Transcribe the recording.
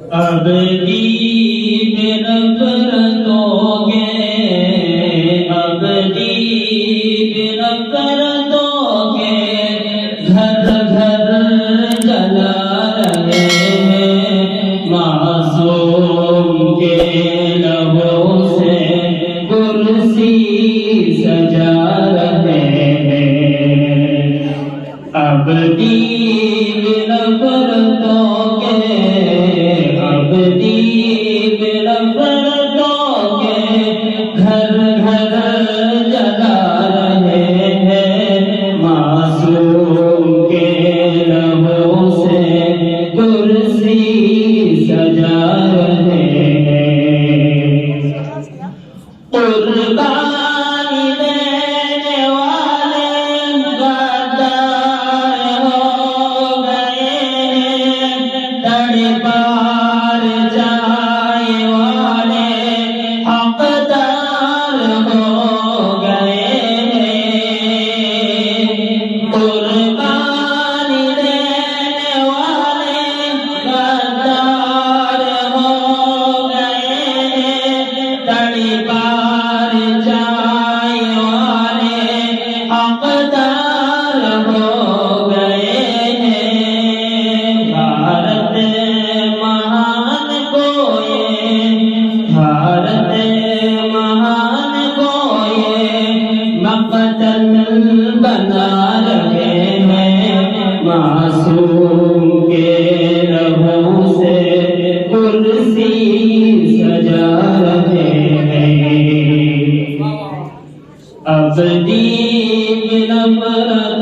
ابدی بنفرتوں کے ابدی بنفرتوں کے گھر گھر جلا رہے ہیں معصوم کے لبوں سے کرسی سجا رہے ہیں ابدی بنفرتوں کے ابدی بنفرتوں کے گھر گھر جلا رہے ہیں معصوم کے لبوں سے کرسی سجا رہے ہیں قربانی دینے والے غدار ہو گئے ہیں تڑپار جائے والے حقدار ہو گئے ہیں قربانی دینے والے غدار ہو گئے ہیں تڑپار جائے والے حقدار ہو گئے ہیں بھارت مہان کو یہ بھارت مہان کو یہ مقتل بنا رہے ہیں معصوم کے لبوں سے کرسی سجا رہے ہیں ابدی بنفرتوں